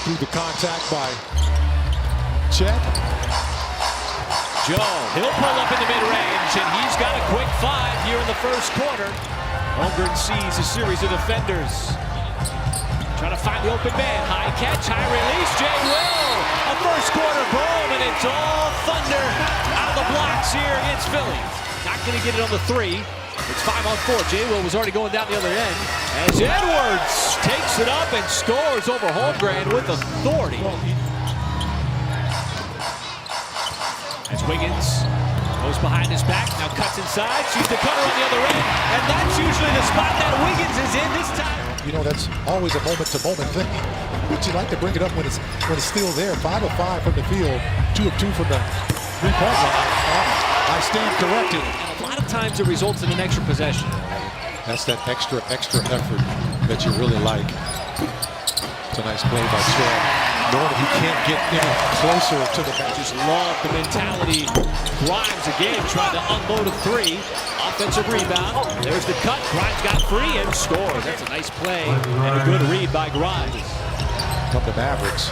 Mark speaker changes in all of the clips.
Speaker 1: through the contact by Chet.
Speaker 2: Joe, he'll pull up in the mid-range, and he's got a quick 5 here in the first quarter. Holmgren sees a series of defenders. Trying to find the open man. High catch, high release. Jay Will, a first quarter boom, and it's all Thunder out of the blocks here against Philly. Not going to get it on the 3. It's 5-on-4. Jay Will was already going down the other end as Edwards takes it up and scores over Holmgren with authority. As Wiggins goes behind his back, now cuts inside, shoots the cutter on the other end, and that's usually the spot that Wiggins is in this time.
Speaker 1: You know, that's always a moment-to-moment thing, but you like to bring it up when it's still there. 5 of 5 from the field, 2 of 2 from the three-point line. I stand corrected.
Speaker 2: And a lot of times it results in an extra possession.
Speaker 1: That's that extra effort that you really like. It's a nice play by Chet. Knowing that he can't get any closer to the bench.
Speaker 2: Just love the mentality. Grimes again trying to unload a 3. Offensive rebound. There's the cut. Grimes got free and scores. That's a nice play and a good read by Grimes.
Speaker 1: From the Mavericks.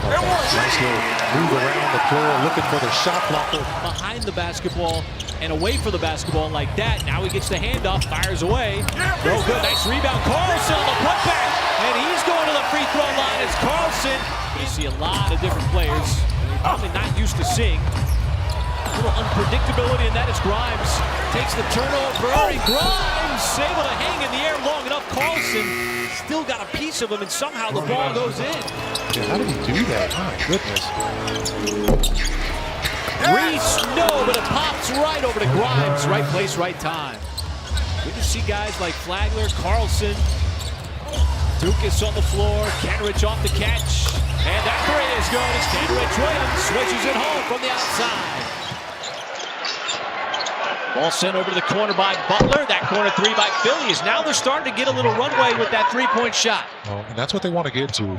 Speaker 1: Nice little move around the floor, looking for the shot blocker.
Speaker 2: Behind the basketball and away from the basketball like that. Now he gets the handoff, fires away. No good. Nice rebound. Carlson on the putback, and he's going to the free throw line as Carlson. You see a lot of different players you're probably not used to seeing. A little unpredictability, and that is Grimes. Takes the turnover, and Grimes able to hang in the air long enough. Carlson still got a piece of him, and somehow the ball goes in.
Speaker 1: How did he do that? My goodness.
Speaker 2: Reese, no, but it pops right over to Grimes. Right place, right time. Good to see guys like Flagler, Carlson, Dukas on the floor, Kenrich off the catch. And that 3 is good as Kenrich Williams switches it home from the outside. Ball sent over to the corner by Butler. That corner 3 by Philly is now they're starting to get a little runway with that 3-point shot.
Speaker 1: Well, and that's what they want to get to.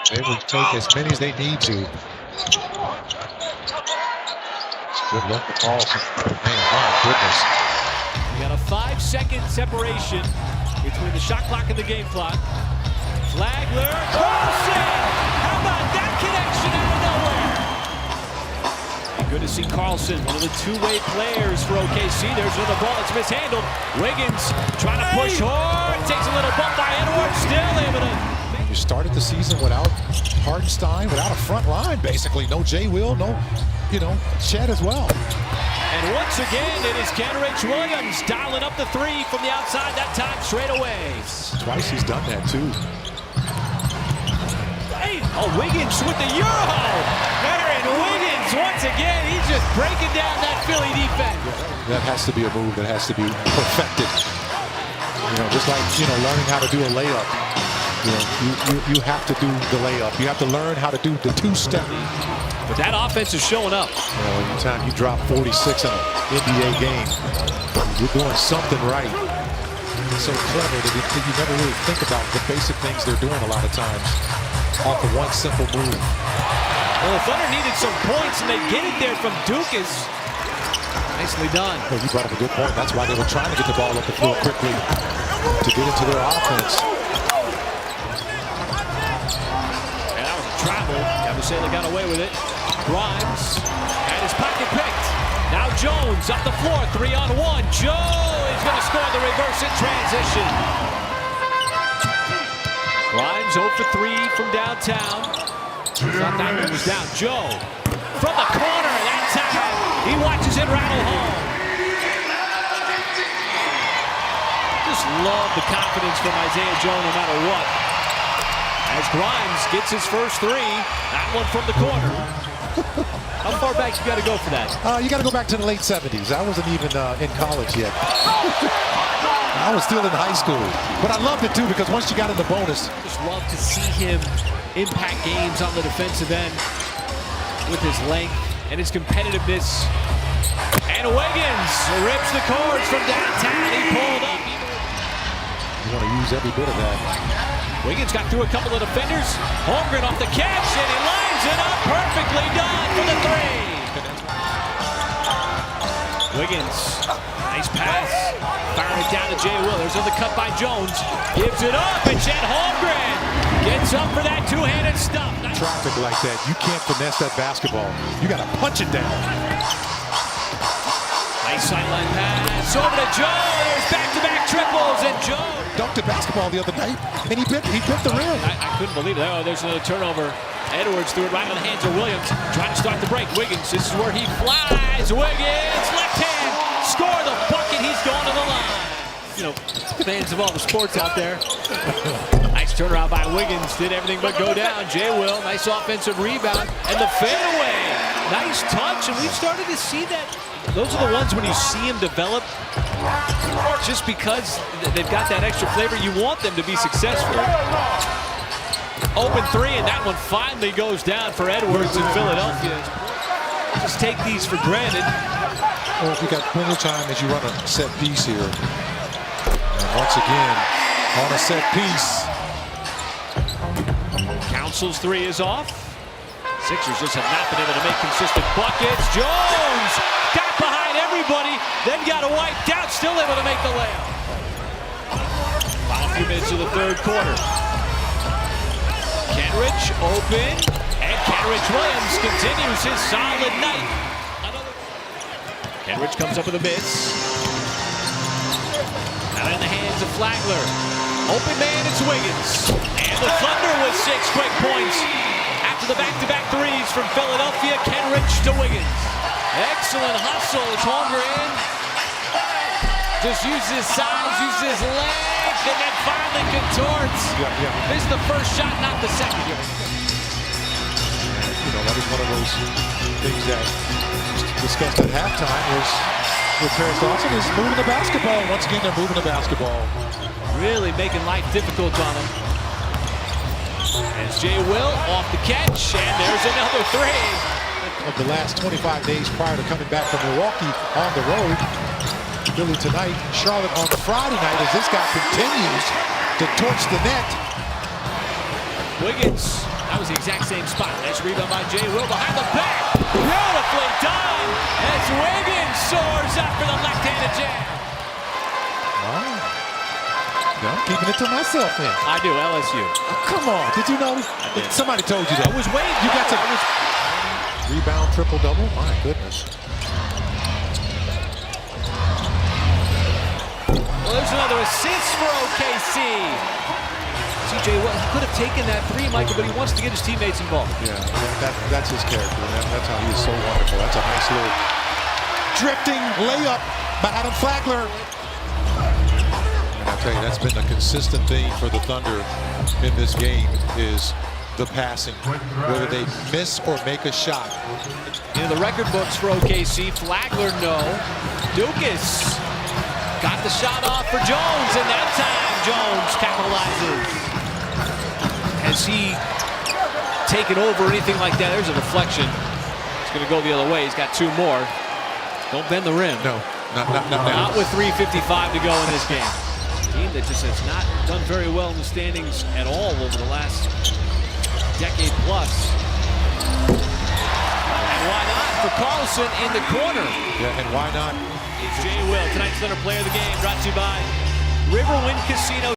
Speaker 1: They will take as many as they need to. Good luck for Carlson. Man, my goodness.
Speaker 2: We got a 5-second separation between the shot clock and the game clock. Flagler, Carlson! How about that connection out of nowhere? And good to see Carlson, one of the two-way players for OKC. There's another ball, it's mishandled. Wiggins trying to push hard, takes a little bump by Edwards, still able to.
Speaker 1: You started the season without Hartenstein, without a front line, basically. No Jay Will, no, Chet as well.
Speaker 2: And once again, it is Kenrich Williams dialing up the 3 from the outside, that time straight away.
Speaker 1: Twice he's done that, too.
Speaker 2: Oh, Wiggins with the Euro! Aaron Wiggins, once again, he's just breaking down that Philly defense.
Speaker 1: That has to be a move that has to be perfected. Just like, learning how to do a layup. You have to do the layup. You have to learn how to do the 2-step.
Speaker 2: But that offense is showing up.
Speaker 1: Anytime you drop 46 in an NBA game, you're doing something right. It's so clever that you never really think about the basic things they're doing a lot of times off of one simple move.
Speaker 2: Well, the Thunder needed some points, and they get it there from Dukas. Nicely done.
Speaker 1: Well, you brought up a good point. That's why they were trying to get the ball up the floor quickly to get into their offense.
Speaker 2: And that was a travel. Have to say they got away with it. Grimes had his pocket picked. Now Jones up the floor, 3-on-1. Joe is going to score the reverse in transition. Grimes 0 for 3 from downtown. Thought that one was down. Joe from the corner. That time he watches it rattle home. Just love the confidence from Isaiah Joe no matter what. As Grimes gets his first 3, that one from the corner. How far back you got to go for that?
Speaker 1: You got to go back to the late 70s. I wasn't even in college yet. I was still in high school. But I loved it, too, because once you got in the bonus.
Speaker 2: Just love to see him impact games on the defensive end with his length and his competitiveness. And Wiggins rips the cords from downtown. He pulled up.
Speaker 1: You want to use every bit of that.
Speaker 2: Wiggins got through a couple of defenders. Holmgren off the catch, and he lines it up perfectly done for the 3. Wiggins, nice pass. Firing it down to Jay Will. There's another cut by Jones. Gives it up, and Chet Holmgren gets up for that two-handed stuff. Nice.
Speaker 1: Traffic like that, you can't finesse that basketball. You got to punch it down.
Speaker 2: Nice sideline pass over to Joe. There's back-to-back triples, and Joe
Speaker 1: dunked the basketball the other night, and he bit the rim.
Speaker 2: I couldn't believe it. Oh, there's another turnover. Edwards threw it right in the hands of Williams. Trying to start the break. Wiggins, this is where he flies. Wiggins, left hand, score the bucket. He's going to the line. You know, fans of all the sports out there. Nice turnaround by Wiggins. Did everything but go down. Jay Will, nice offensive rebound. And the fadeaway. Nice touch, and we've started to see that. Those are the ones when you see them develop, just because they've got that extra flavor, you want them to be successful. Open three, and that one finally goes down for Edwards in Philadelphia. Just take these for granted.
Speaker 1: Well, you got plenty of time as you run a set piece here. And once again, on a set piece.
Speaker 2: Council's three is off. Sixers just have not been able to make consistent buckets. Jones got behind everybody, then got it wiped out, still able to make the layup. Final few minutes of the third quarter. Kenrich open, and Kenrich Williams continues his solid night. Kenrich comes up with a miss. Now in the hands of Flagler. Open man, it's Wiggins. And the Thunder with 6 quick points. After the back-to-back threes from Philadelphia, Kenrich to Wiggins. Excellent hustle as Holmgren just uses his size, uses his length, and then finally contorts. This is the first shot, not the second.
Speaker 1: You know, that is one of those things that discussed at halftime was with Paris Dawson is moving the basketball. Once again, they're moving the basketball.
Speaker 2: Really making life difficult on him. As Jay Will off the catch, and there's another three.
Speaker 1: Of the last 25 days prior to coming back from Milwaukee on the road. Philly tonight, Charlotte on Friday night as this guy continues to torch the net.
Speaker 2: Wiggins, that was the exact same spot. Nice rebound by Jay Will behind the back. Beautifully done as Wiggins soars up for the left-handed jam.
Speaker 1: Wow. Yeah, I'm keeping it to myself then.
Speaker 2: I do, LSU.
Speaker 1: Oh, come on, did you know?
Speaker 2: I did.
Speaker 1: Somebody told you that.
Speaker 2: I was waiting.
Speaker 1: You got to rebound triple-double? My goodness.
Speaker 2: Well, there's another assist for OKC. CJ could have taken that three, Michael, but he wants to get his teammates involved.
Speaker 1: Yeah, that's his character. That's how he is so wonderful. That's a nice little drifting layup by Adam Flagler. And I tell you, that's been a consistent theme for the Thunder in this game is the passing, whether they miss or make a shot.
Speaker 2: In the record books for OKC, Flagler no. Dukas got the shot off for Jones, and that time Jones capitalizes. Has he taken over or anything like that? There's a deflection. It's going to go the other way. He's got 2 more. Don't bend the rim.
Speaker 1: No, not
Speaker 2: with 3:55 to go in this game. A team that just has not done very well in the standings at all over the last decade plus. And why not for Carlson in the corner?
Speaker 1: Yeah, and why not?
Speaker 2: It's Jay Will, tonight's Thunder Player of the Game, brought to you by Riverwind Casino.